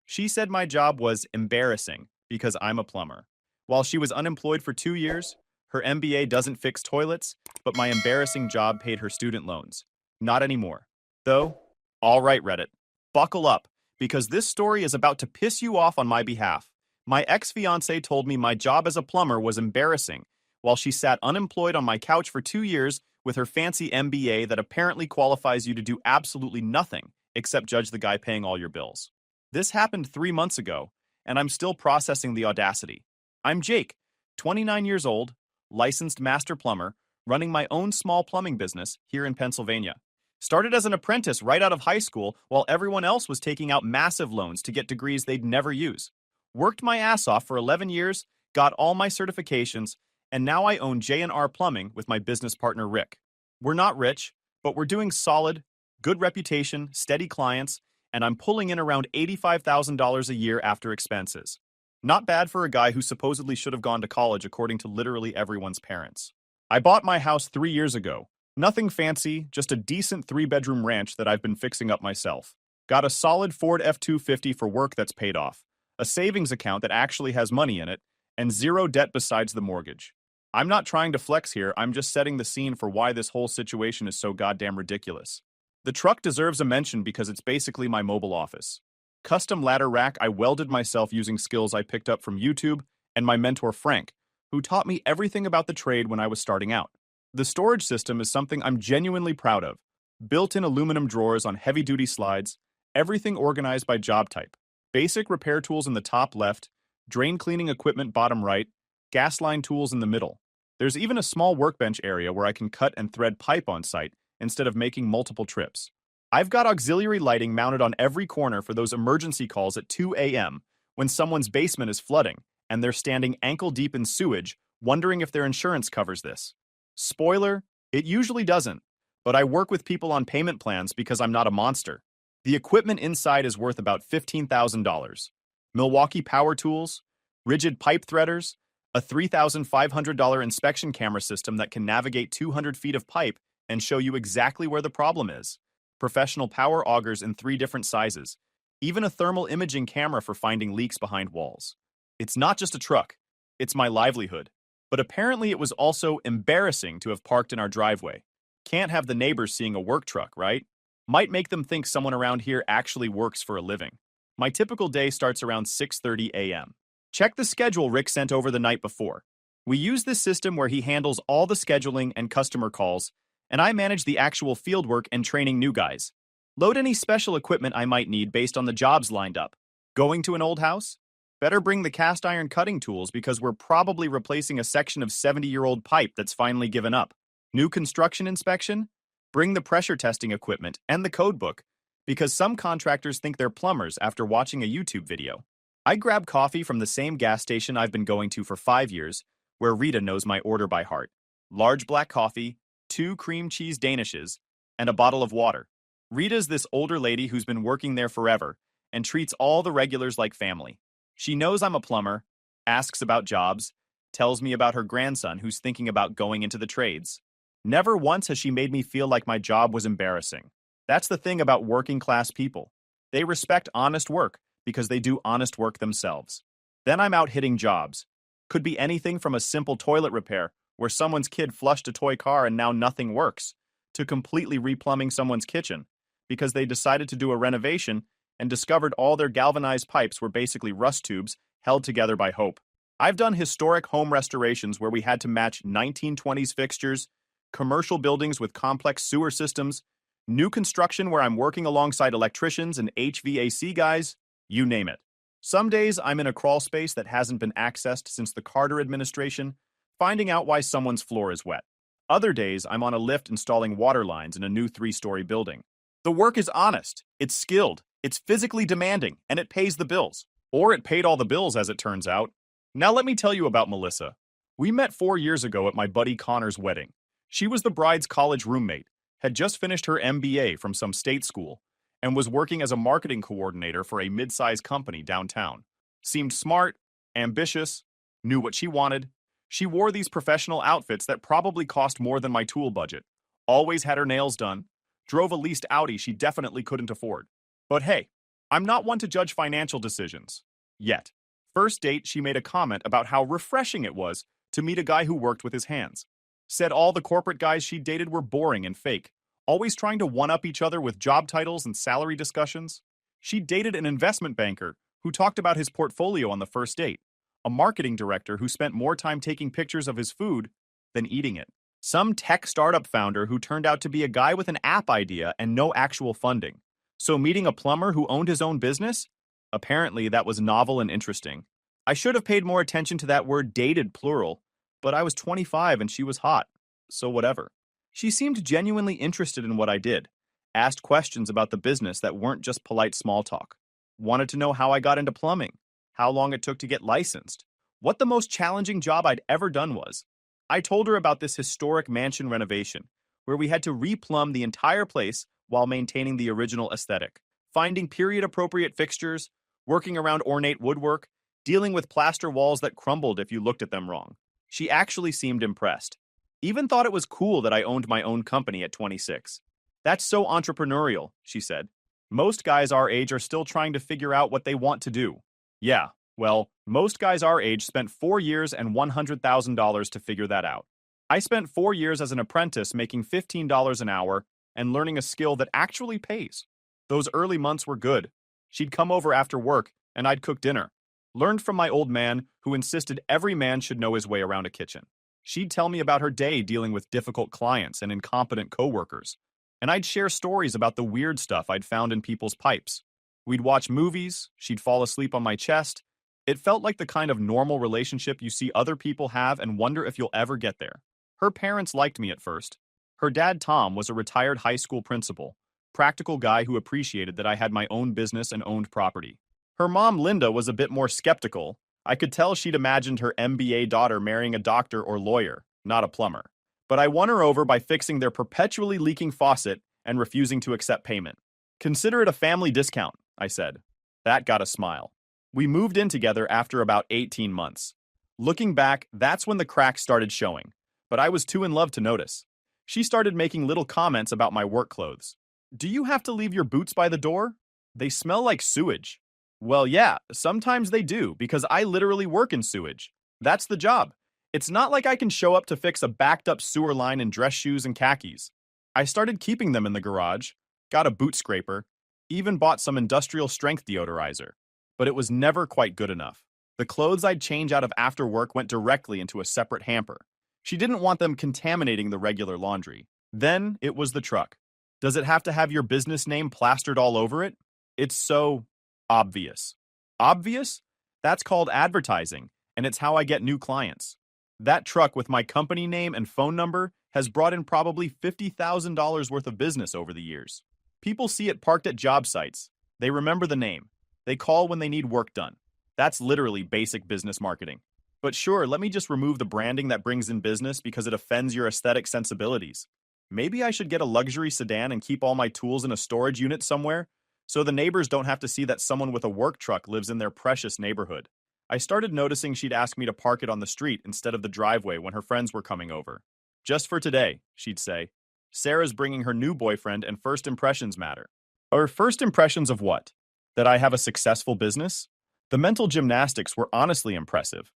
She said my job was embarrassing because I'm a plumber. While she was unemployed for 2 years, her MBA doesn't fix toilets, but my embarrassing job paid her student loans. Not anymore. Though, all right, Reddit, buckle up, because this story is about to piss you off on my behalf. My ex-fiancée told me my job as a plumber was embarrassing, while she sat unemployed on my couch for 2 years with her fancy MBA that apparently qualifies you to do absolutely nothing except judge the guy paying all your bills. This happened 3 months ago, and I'm still processing the audacity. I'm Jake, 29 years old, licensed master plumber, running my own small plumbing business here in Pennsylvania. Started as an apprentice right out of high school while everyone else was taking out massive loans to get degrees they'd never use. Worked my ass off for 11 years, got all my certifications, and now I own J&R Plumbing with my business partner Rick. We're not rich, but we're doing solid, good reputation, steady clients, and I'm pulling in around $85,000 a year after expenses. Not bad for a guy who supposedly should have gone to college according to literally everyone's parents. I bought my house 3 years ago. Nothing fancy, just a decent 3-bedroom ranch that I've been fixing up myself. Got a solid Ford F-250 for work that's paid off, a savings account that actually has money in it, and zero debt besides the mortgage. I'm not trying to flex here, I'm just setting the scene for why this whole situation is so goddamn ridiculous. The truck deserves a mention because it's basically my mobile office. Custom ladder rack I welded myself using skills I picked up from YouTube and my mentor Frank, who taught me everything about the trade when I was starting out. The storage system is something I'm genuinely proud of. Built-in aluminum drawers on heavy-duty slides, everything organized by job type. Basic repair tools in the top left, drain cleaning equipment bottom right, gas line tools in the middle. There's even a small workbench area where I can cut and thread pipe on site instead of making multiple trips. I've got auxiliary lighting mounted on every corner for those emergency calls at 2 a.m. when someone's basement is flooding and they're standing ankle-deep in sewage, wondering if their insurance covers this. Spoiler, it usually doesn't, but I work with people on payment plans because I'm not a monster. The equipment inside is worth about $15,000. Milwaukee power tools, rigid pipe threaders, a $3,500 inspection camera system that can navigate 200 feet of pipe and show you exactly where the problem is, professional power augers in 3 different sizes, even a thermal imaging camera for finding leaks behind walls. It's not just a truck, it's my livelihood. But apparently it was also embarrassing to have parked in our driveway. Can't have the neighbors seeing a work truck, right? Might make them think someone around here actually works for a living. My typical day starts around 6:30 a.m. Check the schedule Rick sent over the night before. We use this system where he handles all the scheduling and customer calls, and I manage the actual fieldwork and training new guys. Load any special equipment I might need based on the jobs lined up. Going to an old house? Better bring the cast iron cutting tools because we're probably replacing a section of 70-year-old pipe that's finally given up. New construction inspection? Bring the pressure testing equipment and the code book because some contractors think they're plumbers after watching a YouTube video. I grab coffee from the same gas station I've been going to for 5 years, where Rita knows my order by heart. Large black coffee, 2 cream cheese danishes, and a bottle of water. Rita's this older lady who's been working there forever and treats all the regulars like family. She knows I'm a plumber, asks about jobs, tells me about her grandson who's thinking about going into the trades. Never once has she made me feel like my job was embarrassing. That's the thing about working class people. They respect honest work because they do honest work themselves. Then I'm out hitting jobs. Could be anything from a simple toilet repair where someone's kid flushed a toy car and now nothing works, to completely replumbing someone's kitchen because they decided to do a renovation and discovered all their galvanized pipes were basically rust tubes held together by hope. I've done historic home restorations where we had to match 1920s fixtures, commercial buildings with complex sewer systems, new construction where I'm working alongside electricians and HVAC guys, you name it. Some days I'm in a crawl space that hasn't been accessed since the Carter administration, finding out why someone's floor is wet. Other days I'm on a lift installing water lines in a new 3-story building. The work is honest, it's skilled, it's physically demanding, and it pays the bills. Or it paid all the bills, as it turns out. Now let me tell you about Melissa. We met 4 years ago at my buddy Connor's wedding. She was the bride's college roommate, had just finished her MBA from some state school, and was working as a marketing coordinator for a mid-sized company downtown. Seemed smart, ambitious, knew what she wanted. She wore these professional outfits that probably cost more than my tool budget. Always had her nails done. Drove a leased Audi she definitely couldn't afford. But hey, I'm not one to judge financial decisions. Yet. First date, she made a comment about how refreshing it was to meet a guy who worked with his hands. Said all the corporate guys she dated were boring and fake, always trying to one-up each other with job titles and salary discussions. She dated an investment banker who talked about his portfolio on the first date, a marketing director who spent more time taking pictures of his food than eating it, some tech startup founder who turned out to be a guy with an app idea and no actual funding. So meeting a plumber who owned his own business? Apparently that was novel and interesting. I should have paid more attention to that word dated plural, but I was 25 and she was hot, so whatever. She seemed genuinely interested in what I did, asked questions about the business that weren't just polite small talk, wanted to know how I got into plumbing, how long it took to get licensed, what the most challenging job I'd ever done was. I told her about this historic mansion renovation, where we had to replumb the entire place while maintaining the original aesthetic, finding period-appropriate fixtures, working around ornate woodwork, dealing with plaster walls that crumbled if you looked at them wrong. She actually seemed impressed. Even thought it was cool that I owned my own company at 26. That's so entrepreneurial, she said. Most guys our age are still trying to figure out what they want to do. Yeah, well, most guys our age spent 4 years and $100,000 to figure that out. I spent 4 years as an apprentice making $15 an hour and learning a skill that actually pays. Those early months were good. She'd come over after work and I'd cook dinner. Learned from my old man who insisted every man should know his way around a kitchen. She'd tell me about her day dealing with difficult clients and incompetent coworkers. And I'd share stories about the weird stuff I'd found in people's pipes. We'd watch movies, she'd fall asleep on my chest. It felt like the kind of normal relationship you see other people have and wonder if you'll ever get there. Her parents liked me at first. Her dad, Tom, was a retired high school principal, practical guy who appreciated that I had my own business and owned property. Her mom, Linda, was a bit more skeptical. I could tell she'd imagined her MBA daughter marrying a doctor or lawyer, not a plumber. But I won her over by fixing their perpetually leaking faucet and refusing to accept payment. Consider it a family discount, I said. That got a smile. We moved in together after about 18 months. Looking back, that's when the cracks started showing, but I was too in love to notice. She started making little comments about my work clothes. Do you have to leave your boots by the door? They smell like sewage. Well, yeah, sometimes they do, because I literally work in sewage. That's the job. It's not like I can show up to fix a backed-up sewer line in dress shoes and khakis. I started keeping them in the garage, got a boot scraper, even bought some industrial-strength deodorizer. But it was never quite good enough. The clothes I'd change out of after work went directly into a separate hamper. She didn't want them contaminating the regular laundry. Then it was the truck. Does it have to have your business name plastered all over it? It's so obvious. Obvious? That's called advertising, and it's how I get new clients. That truck with my company name and phone number has brought in probably $50,000 worth of business over the years. People see it parked at job sites. They remember the name. They call when they need work done. That's literally basic business marketing. But sure, let me just remove the branding that brings in business because it offends your aesthetic sensibilities. Maybe I should get a luxury sedan and keep all my tools in a storage unit somewhere, so the neighbors don't have to see that someone with a work truck lives in their precious neighborhood. I started noticing she'd ask me to park it on the street instead of the driveway when her friends were coming over. Just for today, she'd say. Sarah's bringing her new boyfriend and first impressions matter. Or first impressions of what? That I have a successful business? The mental gymnastics were honestly impressive.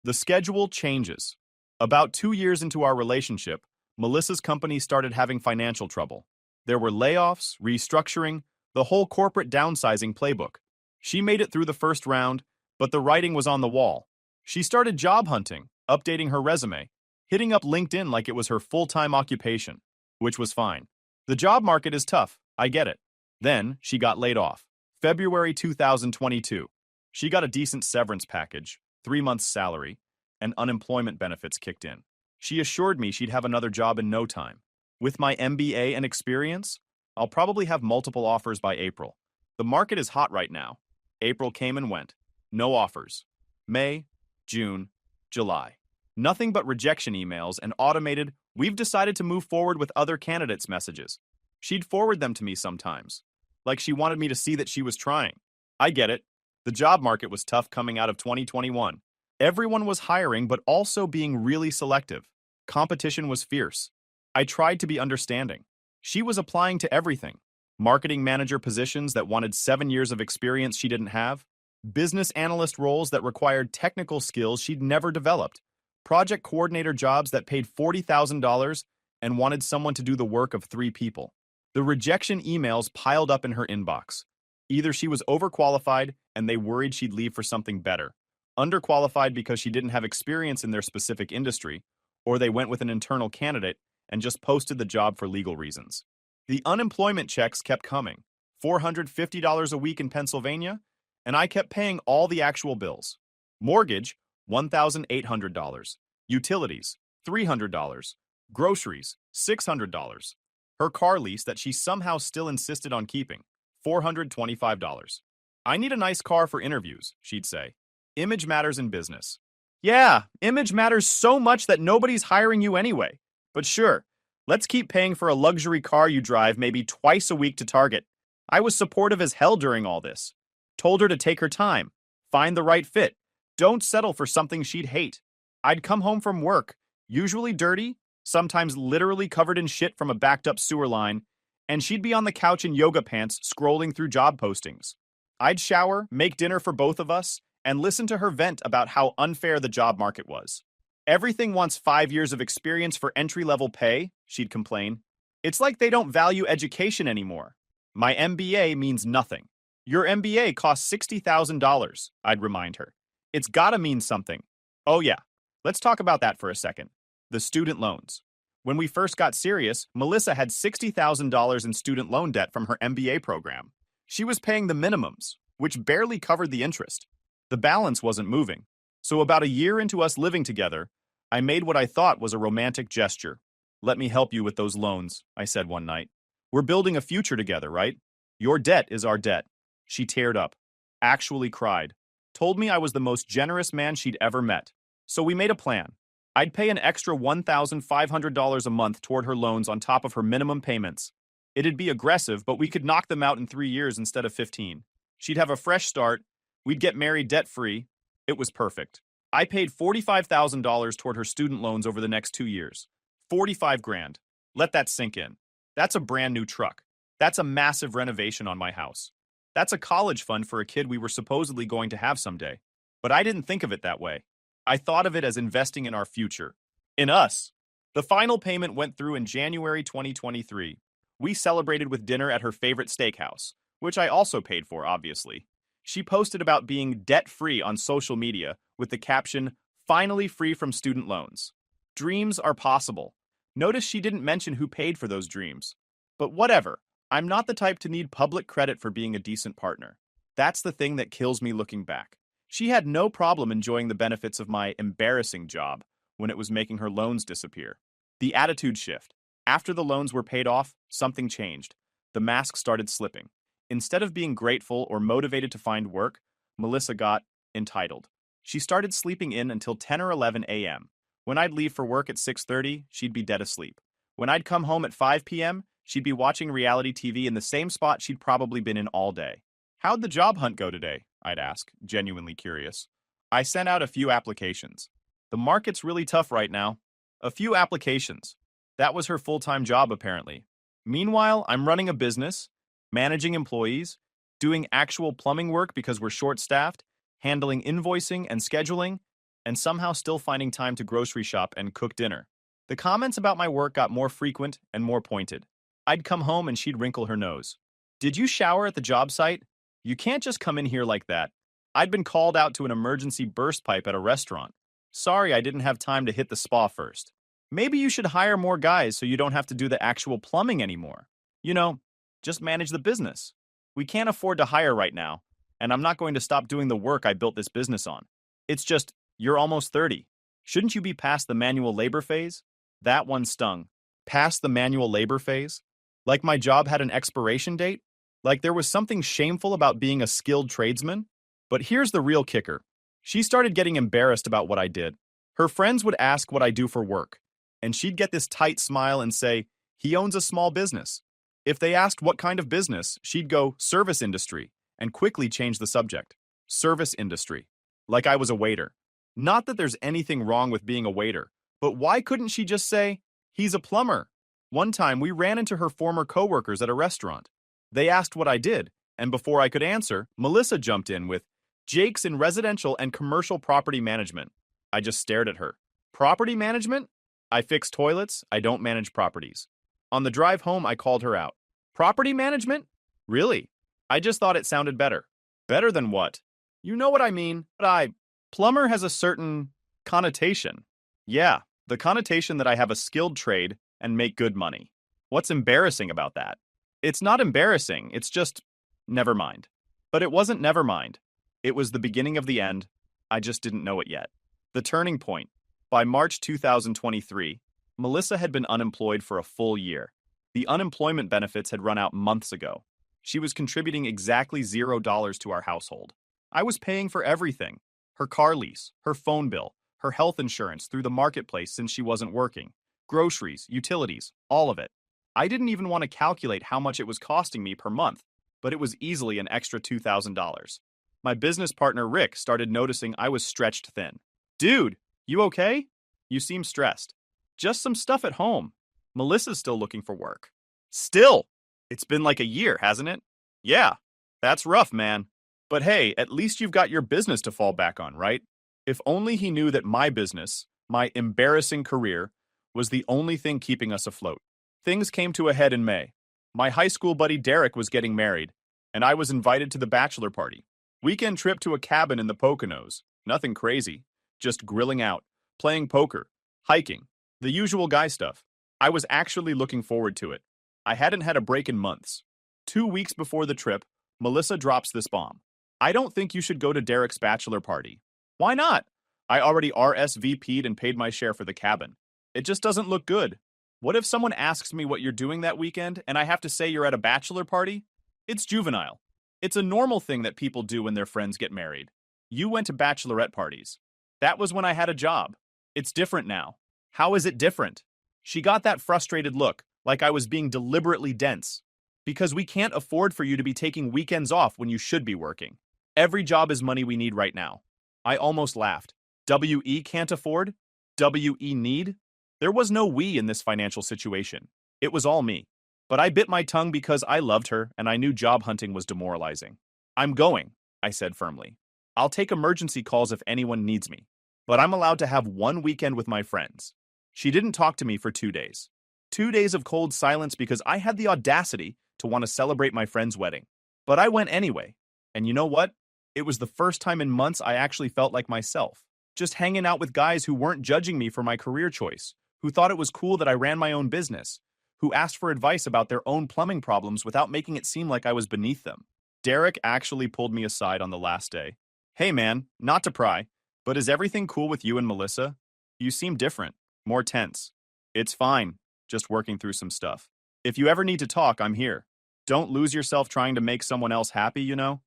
The schedule changes. About 2 years into our relationship, Melissa's company started having financial trouble. There were layoffs, restructuring, the whole corporate downsizing playbook. She made it through the first round, but the writing was on the wall. She started job hunting, updating her resume, hitting up LinkedIn like it was her full-time occupation, which was fine. The job market is tough, I get it. Then she got laid off. February 2022. She got a decent severance package, 3 months' salary, and unemployment benefits kicked in. She assured me she'd have another job in no time. With my MBA and experience, I'll probably have multiple offers by April. The market is hot right now. April came and went. No offers. May, June, July. Nothing but rejection emails and automated, "We've decided to move forward with other candidates" messages. She'd forward them to me sometimes, like she wanted me to see that she was trying. I get it. The job market was tough coming out of 2021. Everyone was hiring but also being really selective. Competition was fierce. I tried to be understanding. She was applying to everything. marketing manager positions that wanted 7 years of experience she didn't have, business analyst roles that required technical skills she'd never developed, project coordinator jobs that paid $40,000 and wanted someone to do the work of 3 people. The rejection emails piled up in her inbox. Either she was overqualified and they worried she'd leave for something better, underqualified because she didn't have experience in their specific industry, or they went with an internal candidate and just posted the job for legal reasons. The unemployment checks kept coming, $450 a week in Pennsylvania, and I kept paying all the actual bills. Mortgage, $1,800. Utilities, $300. Groceries, $600. Her car lease that she somehow still insisted on keeping, $425. I need a nice car for interviews, she'd say. Image matters in business. Yeah, image matters so much that nobody's hiring you anyway. But sure, let's keep paying for a luxury car you drive maybe twice a week to Target. I was supportive as hell during all this. Told her to take her time, find the right fit, don't settle for something she'd hate. I'd come home from work, usually dirty, sometimes literally covered in shit from a backed up sewer line, and she'd be on the couch in yoga pants scrolling through job postings. I'd shower, make dinner for both of us, and listen to her vent about how unfair the job market was. Everything wants 5 years of experience for entry-level pay, she'd complain. It's like they don't value education anymore. My MBA means nothing. Your MBA costs $60,000, I'd remind her. It's gotta mean something. Oh yeah, let's talk about that for a second. The student loans. When we first got serious, Melissa had $60,000 in student loan debt from her MBA program. She was paying the minimums, which barely covered the interest. The balance wasn't moving. So about a year into us living together, I made what I thought was a romantic gesture. Let me help you with those loans, I said one night. We're building a future together, right? Your debt is our debt. She teared up, actually cried, told me I was the most generous man she'd ever met. So we made a plan. I'd pay an extra $1,500 a month toward her loans on top of her minimum payments. It'd be aggressive, but we could knock them out in 3 years instead of 15. She'd have a fresh start. We'd get married debt-free. It was perfect. I paid $45,000 toward her student loans over the next 2 years. 45 grand. Let that sink in. That's a brand new truck. That's a massive renovation on my house. That's a college fund for a kid we were supposedly going to have someday. But I didn't think of it that way. I thought of it as investing in our future. In us. The final payment went through in January 2023. We celebrated with dinner at her favorite steakhouse, which I also paid for, obviously. She posted about being debt-free on social media with the caption, "Finally free from student loans. Dreams are possible." Notice she didn't mention who paid for those dreams. But whatever, I'm not the type to need public credit for being a decent partner. That's the thing that kills me looking back. She had no problem enjoying the benefits of my embarrassing job when it was making her loans disappear. The attitude shift. After the loans were paid off, something changed. The mask started slipping. Instead of being grateful or motivated to find work, Melissa got entitled. She started sleeping in until 10 or 11 a.m. When I'd leave for work at 6:30, she'd be dead asleep. When I'd come home at 5 p.m., she'd be watching reality TV in the same spot she'd probably been in all day. How'd the job hunt go today? I'd ask, genuinely curious. I sent out a few applications. The market's really tough right now. A few applications. That was her full-time job, apparently. Meanwhile, I'm running a business, managing employees, doing actual plumbing work because we're short-staffed, handling invoicing and scheduling, and somehow still finding time to grocery shop and cook dinner. The comments about my work got more frequent and more pointed. I'd come home and she'd wrinkle her nose. Did you shower at the job site? You can't just come in here like that. I'd been called out to an emergency burst pipe at a restaurant. Sorry, I didn't have time to hit the spa first. Maybe you should hire more guys so you don't have to do the actual plumbing anymore. You know, just manage the business. We can't afford to hire right now, and I'm not going to stop doing the work I built this business on. It's just, you're almost 30. Shouldn't you be past the manual labor phase? That one stung. Past the manual labor phase? Like my job had an expiration date? Like there was something shameful about being a skilled tradesman? But here's the real kicker. She started getting embarrassed about what I did. Her friends would ask what I do for work, and she'd get this tight smile and say, "He owns a small business." If they asked what kind of business, she'd go, "Service industry," and quickly change the subject. Service industry. Like I was a waiter. Not that there's anything wrong with being a waiter, but why couldn't she just say, "He's a plumber"? One time, we ran into her former coworkers at a restaurant. They asked what I did, and before I could answer, Melissa jumped in with, Jake's in residential and commercial property management. I just stared at her. Property management? I fix toilets, I don't manage properties. On the drive home, I called her out. Property management? Really? I just thought it sounded better. Better than what? You know what I mean, but Plumber has a certain connotation. Yeah, the connotation that I have a skilled trade and make good money. What's embarrassing about that? It's not embarrassing, it's just, never mind. But it wasn't never mind. It was the beginning of the end. I just didn't know it yet. The turning point. By March 2023, Melissa had been unemployed for a full year. The unemployment benefits had run out months ago. She was contributing exactly $0 to our household. I was paying for everything. Her car lease, her phone bill, her health insurance through the marketplace since she wasn't working, groceries, utilities, all of it. I didn't even want to calculate how much it was costing me per month, but it was easily an extra $2,000. My business partner Rick started noticing I was stretched thin. Dude, you okay? You seem stressed. Just some stuff at home. Melissa's still looking for work. Still? It's been like a year, hasn't it? Yeah, that's rough, man. But hey, at least you've got your business to fall back on, right? If only he knew that my business, my embarrassing career, was the only thing keeping us afloat. Things came to a head in May. My high school buddy Derek was getting married, and I was invited to the bachelor party. Weekend trip to a cabin in the Poconos. Nothing crazy. Just grilling out, playing poker, hiking, the usual guy stuff. I was actually looking forward to it. I hadn't had a break in months. 2 weeks before the trip, Melissa drops this bomb. I don't think you should go to Derek's bachelor party. Why not? I already RSVP'd and paid my share for the cabin. It just doesn't look good. What if someone asks me what you're doing that weekend and I have to say you're at a bachelor party? It's juvenile. It's a normal thing that people do when their friends get married. You went to bachelorette parties. That was when I had a job. It's different now. How is it different? She got that frustrated look, like I was being deliberately dense. Because we can't afford for you to be taking weekends off when you should be working. Every job is money we need right now. I almost laughed. WE can't afford? WE need? There was no we in this financial situation. It was all me. But I bit my tongue because I loved her and I knew job hunting was demoralizing. I'm going, I said firmly. I'll take emergency calls if anyone needs me. But I'm allowed to have one weekend with my friends. She didn't talk to me for 2 days. 2 days of cold silence because I had the audacity to want to celebrate my friend's wedding. But I went anyway. And you know what? It was the first time in months I actually felt like myself. Just hanging out with guys who weren't judging me for my career choice, who thought it was cool that I ran my own business, who asked for advice about their own plumbing problems without making it seem like I was beneath them. Derek actually pulled me aside on the last day. Hey man, not to pry, but is everything cool with you and Melissa? You seem different, more tense. It's fine, just working through some stuff. If you ever need to talk, I'm here. Don't lose yourself trying to make someone else happy, you know?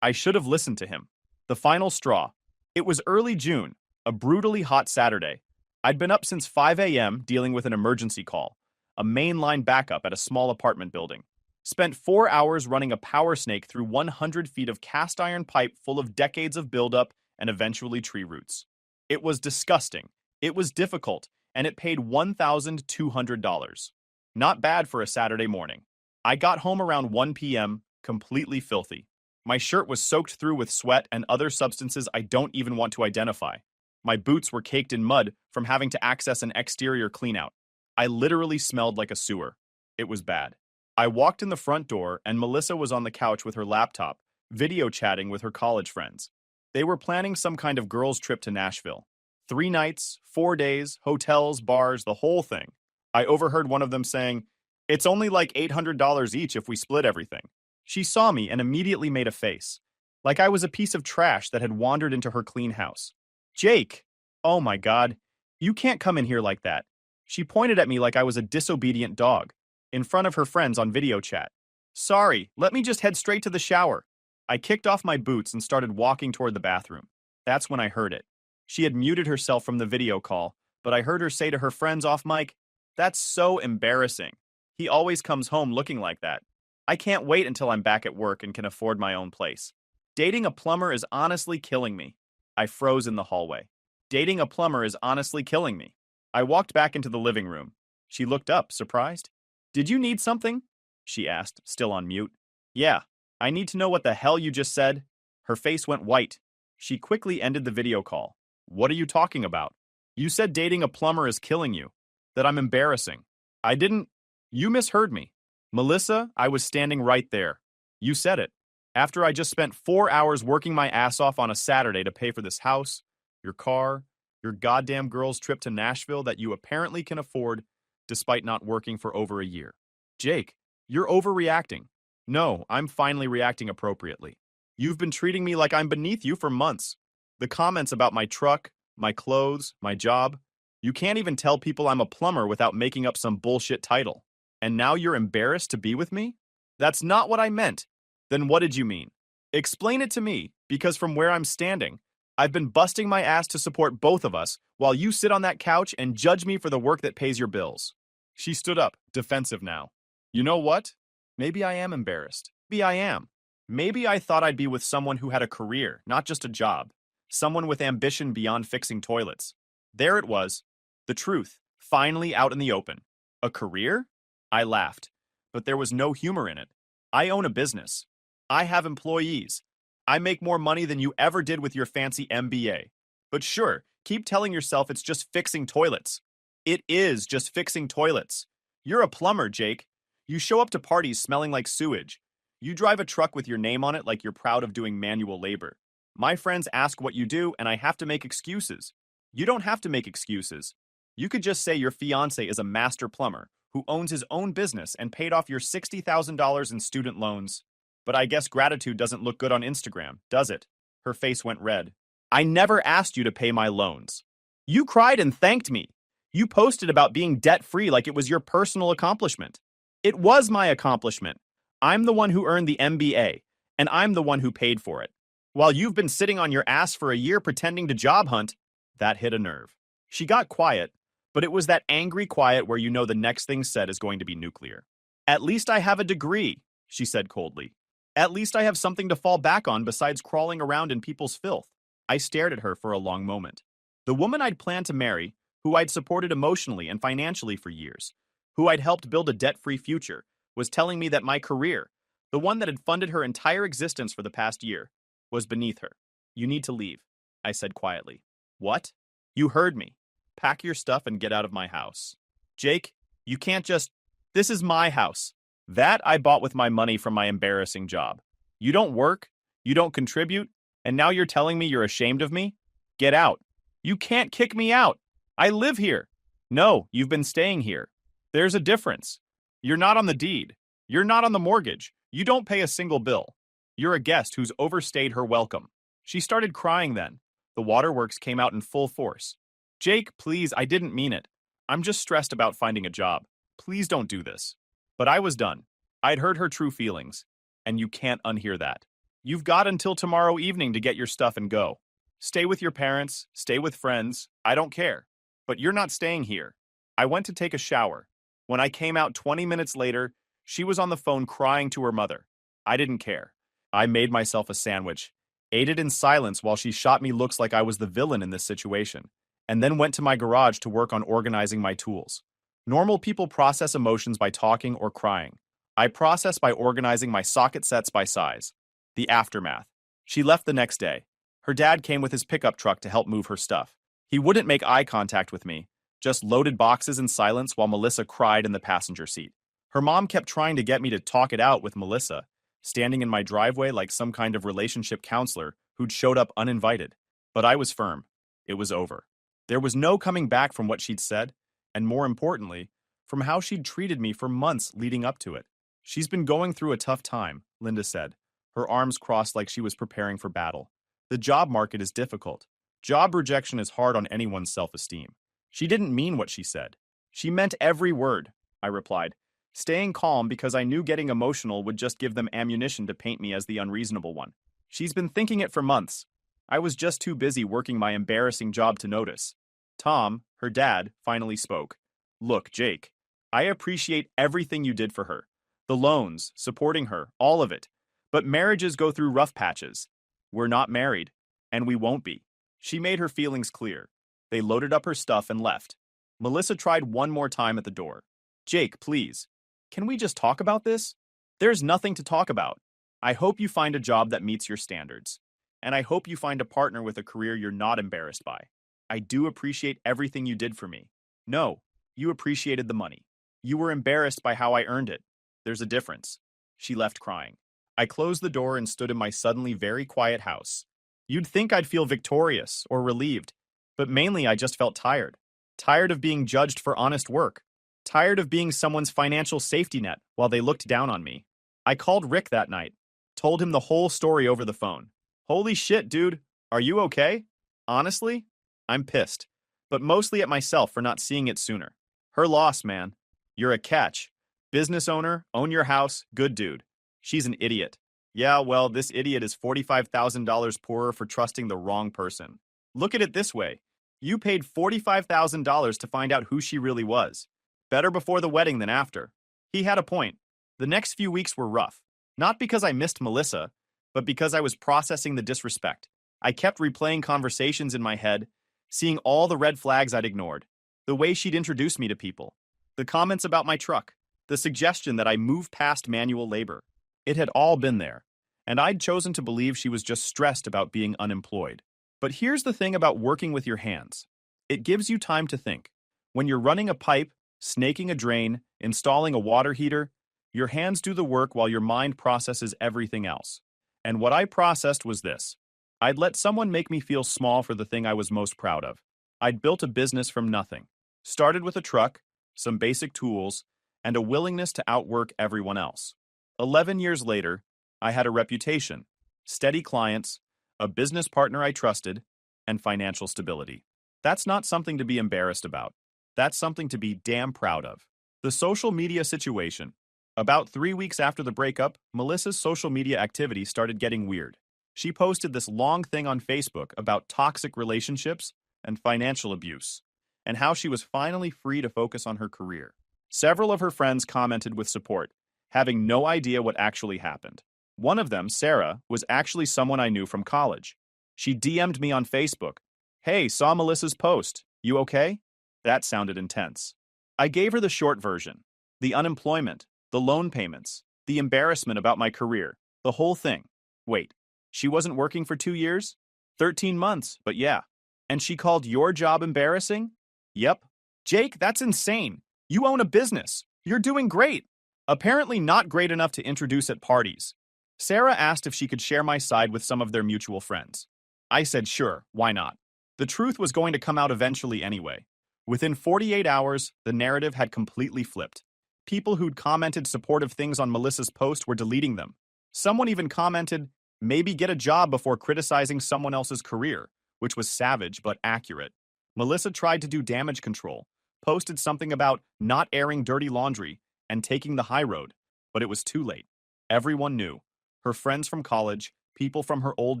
I should have listened to him. The final straw. It was early June, a brutally hot Saturday. I'd been up since 5 a.m. dealing with an emergency call, a mainline backup at a small apartment building. Spent 4 hours running a power snake through 100 feet of cast iron pipe full of decades of buildup and eventually tree roots. It was disgusting, it was difficult, and it paid $1,200. Not bad for a Saturday morning. I got home around 1 p.m., completely filthy. My shirt was soaked through with sweat and other substances I don't even want to identify. My boots were caked in mud from having to access an exterior cleanout. I literally smelled like a sewer. It was bad. I walked in the front door and Melissa was on the couch with her laptop, video chatting with her college friends. They were planning some kind of girls' trip to Nashville. 3 nights, 4 days, hotels, bars, the whole thing. I overheard one of them saying, "It's only like $800 each if we split everything." She saw me and immediately made a face, like I was a piece of trash that had wandered into her clean house. Jake! Oh my God, you can't come in here like that. She pointed at me like I was a disobedient dog, in front of her friends on video chat. Sorry, let me just head straight to the shower. I kicked off my boots and started walking toward the bathroom. That's when I heard it. She had muted herself from the video call, but I heard her say to her friends off mic, "That's so embarrassing. He always comes home looking like that. I can't wait until I'm back at work and can afford my own place. Dating a plumber is honestly killing me." I froze in the hallway. Dating a plumber is honestly killing me. I walked back into the living room. She looked up, surprised. "Did you need something?" she asked, still on mute. Yeah, I need to know what the hell you just said. Her face went white. She quickly ended the video call. What are you talking about? You said dating a plumber is killing you. That I'm embarrassing. I didn't. You misheard me. Melissa, I was standing right there. You said it. After I just spent 4 hours working my ass off on a Saturday to pay for this house, your car, your goddamn girl's trip to Nashville that you apparently can afford despite not working for over a year. Jake, you're overreacting. No, I'm finally reacting appropriately. You've been treating me like I'm beneath you for months. The comments about my truck, my clothes, my job, you can't even tell people I'm a plumber without making up some bullshit title. And now you're embarrassed to be with me? That's not what I meant. Then what did you mean? Explain it to me, because from where I'm standing, I've been busting my ass to support both of us while you sit on that couch and judge me for the work that pays your bills. She stood up, defensive now. You know what? Maybe I am embarrassed. Maybe I am. Maybe I thought I'd be with someone who had a career, not just a job. Someone with ambition beyond fixing toilets. There it was. The truth, finally out in the open. A career? I laughed, but there was no humor in it. I own a business. I have employees. I make more money than you ever did with your fancy MBA. But sure, keep telling yourself it's just fixing toilets. It is just fixing toilets. You're a plumber, Jake. You show up to parties smelling like sewage. You drive a truck with your name on it like you're proud of doing manual labor. My friends ask what you do, and I have to make excuses. You don't have to make excuses. You could just say your fiancé is a master plumber who owns his own business and paid off your $60,000 in student loans. But I guess gratitude doesn't look good on Instagram, does it? Her face went red. I never asked you to pay my loans. You cried and thanked me. You posted about being debt-free like it was your personal accomplishment. It was my accomplishment. I'm the one who earned the MBA, and I'm the one who paid for it. While you've been sitting on your ass for a year pretending to job hunt, that hit a nerve. She got quiet, but it was that angry quiet where you know the next thing said is going to be nuclear. At least I have a degree, she said coldly. At least I have something to fall back on besides crawling around in people's filth. I stared at her for a long moment. The woman I'd planned to marry, who I'd supported emotionally and financially for years, who I'd helped build a debt-free future, was telling me that my career, the one that had funded her entire existence for the past year, was beneath her. You need to leave, I said quietly. What? You heard me. Pack your stuff and get out of my house. Jake, you can't just... This is my house. That I bought with my money from my embarrassing job. You don't work, you don't contribute, and now you're telling me you're ashamed of me? Get out. You can't kick me out. I live here. No, you've been staying here. There's a difference. You're not on the deed. You're not on the mortgage. You don't pay a single bill. You're a guest who's overstayed her welcome. She started crying then. The waterworks came out in full force. Jake, please, I didn't mean it. I'm just stressed about finding a job. Please don't do this. But I was done. I'd heard her true feelings, and you can't unhear that. You've got until tomorrow evening to get your stuff and go. Stay with your parents, stay with friends, I don't care. But you're not staying here. I went to take a shower. When I came out 20 minutes later, she was on the phone crying to her mother. I didn't care. I made myself a sandwich, ate it in silence while she shot me looks like I was the villain in this situation, and then went to my garage to work on organizing my tools. Normal people process emotions by talking or crying. I process by organizing my socket sets by size. The aftermath. She left the next day. Her dad came with his pickup truck to help move her stuff. He wouldn't make eye contact with me, just loaded boxes in silence while Melissa cried in the passenger seat. Her mom kept trying to get me to talk it out with Melissa, standing in my driveway like some kind of relationship counselor who'd showed up uninvited. But I was firm. It was over. There was no coming back from what she'd said, and more importantly, from how she'd treated me for months leading up to it. She's been going through a tough time, Linda said, her arms crossed like she was preparing for battle. The job market is difficult. Job rejection is hard on anyone's self-esteem. She didn't mean what she said. She meant every word, I replied, staying calm because I knew getting emotional would just give them ammunition to paint me as the unreasonable one. She's been thinking it for months. I was just too busy working my embarrassing job to notice. Tom, her dad, finally spoke. Look, Jake, I appreciate everything you did for her. The loans, supporting her, all of it. But marriages go through rough patches. We're not married, and we won't be. She made her feelings clear. They loaded up her stuff and left. Melissa tried one more time at the door. Jake, please. Can we just talk about this? There's nothing to talk about. I hope you find a job that meets your standards. And I hope you find a partner with a career you're not embarrassed by. I do appreciate everything you did for me. No, you appreciated the money. You were embarrassed by how I earned it. There's a difference. She left crying. I closed the door and stood in my suddenly very quiet house. You'd think I'd feel victorious or relieved, but mainly I just felt tired. Tired of being judged for honest work. Tired of being someone's financial safety net while they looked down on me. I called Rick that night, told him the whole story over the phone. Holy shit, dude. Are you okay? Honestly, I'm pissed, but mostly at myself for not seeing it sooner. Her loss, man. You're a catch. Business owner, own your house, good dude. She's an idiot. Yeah, well, this idiot is $45,000 poorer for trusting the wrong person. Look at it this way. You paid $45,000 to find out who she really was. Better before the wedding than after. He had a point. The next few weeks were rough. Not because I missed Melissa, but because I was processing the disrespect. I kept replaying conversations in my head, seeing all the red flags I'd ignored. The way she'd introduced me to people. The comments about my truck. The suggestion that I move past manual labor. It had all been there, and I'd chosen to believe she was just stressed about being unemployed. But here's the thing about working with your hands. It gives you time to think. When you're running a pipe, snaking a drain, installing a water heater, your hands do the work while your mind processes everything else. And what I processed was this. I'd let someone make me feel small for the thing I was most proud of. I'd built a business from nothing. Started with a truck, some basic tools, and a willingness to outwork everyone else. 11 years later, I had a reputation, steady clients, a business partner I trusted, and financial stability. That's not something to be embarrassed about. That's something to be damn proud of. The social media situation. About 3 weeks after the breakup, Melissa's social media activity started getting weird. She posted this long thing on Facebook about toxic relationships and financial abuse, and how she was finally free to focus on her career. Several of her friends commented with support, having no idea what actually happened. One of them, Sarah, was actually someone I knew from college. She DM'd me on Facebook. Hey, saw Melissa's post. You okay? That sounded intense. I gave her the short version. The unemployment, the loan payments, the embarrassment about my career, the whole thing. Wait, she wasn't working for 2 years? 13 months, but yeah. And she called your job embarrassing? Yep. Jake, that's insane. You own a business. You're doing great. Apparently not great enough to introduce at parties. Sarah asked if she could share my side with some of their mutual friends. I said sure, why not? The truth was going to come out eventually anyway. Within 48 hours, the narrative had completely flipped. People who'd commented supportive things on Melissa's post were deleting them. Someone even commented, maybe get a job before criticizing someone else's career, which was savage but accurate. Melissa tried to do damage control, posted something about not airing dirty laundry and taking the high road, but it was too late. Everyone knew. Her friends from college, people from her old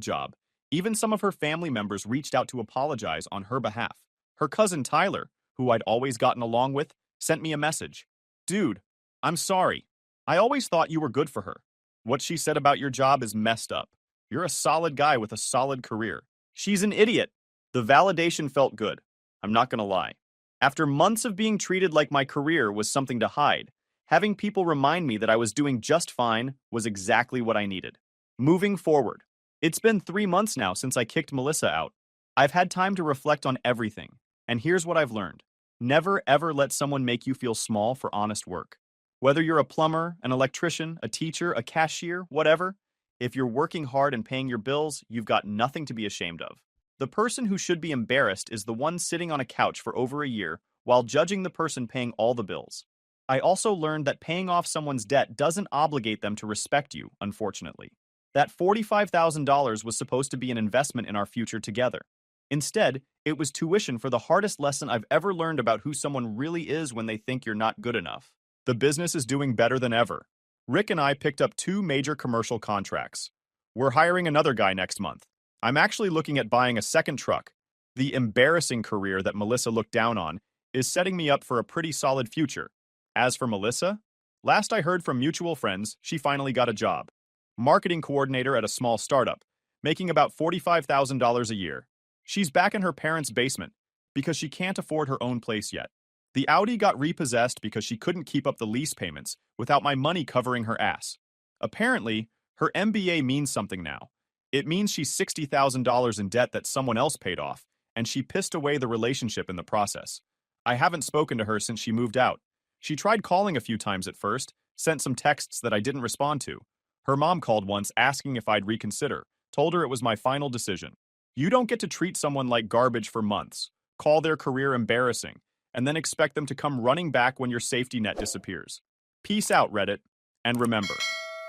job, even some of her family members reached out to apologize on her behalf. Her cousin Tyler, who I'd always gotten along with, sent me a message. Dude, I'm sorry. I always thought you were good for her. What she said about your job is messed up. You're a solid guy with a solid career. She's an idiot. The validation felt good. I'm not gonna lie. After months of being treated like my career was something to hide, having people remind me that I was doing just fine was exactly what I needed. Moving forward. It's been 3 months now since I kicked Melissa out. I've had time to reflect on everything, and here's what I've learned. Never ever let someone make you feel small for honest work. Whether you're a plumber, an electrician, a teacher, a cashier, whatever, if you're working hard and paying your bills, you've got nothing to be ashamed of. The person who should be embarrassed is the one sitting on a couch for over a year while judging the person paying all the bills. I also learned that paying off someone's debt doesn't obligate them to respect you, unfortunately. That $45,000 was supposed to be an investment in our future together. Instead, it was tuition for the hardest lesson I've ever learned about who someone really is when they think you're not good enough. The business is doing better than ever. Rick and I picked up 2 major commercial contracts. We're hiring another guy next month. I'm actually looking at buying a second truck. The embarrassing career that Melissa looked down on is setting me up for a pretty solid future. As for Melissa, last I heard from mutual friends, she finally got a job. Marketing coordinator at a small startup, making about $45,000 a year. She's back in her parents' basement because she can't afford her own place yet. The Audi got repossessed because she couldn't keep up the lease payments without my money covering her ass. Apparently, her MBA means something now. It means she's $60,000 in debt that someone else paid off, and she pissed away the relationship in the process. I haven't spoken to her since she moved out. She tried calling a few times at first, sent some texts that I didn't respond to. Her mom called once asking if I'd reconsider, told her it was my final decision. You don't get to treat someone like garbage for months, call their career embarrassing, and then expect them to come running back when your safety net disappears. Peace out, Reddit. And remember,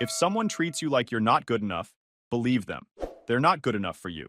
if someone treats you like you're not good enough, believe them. They're not good enough for you.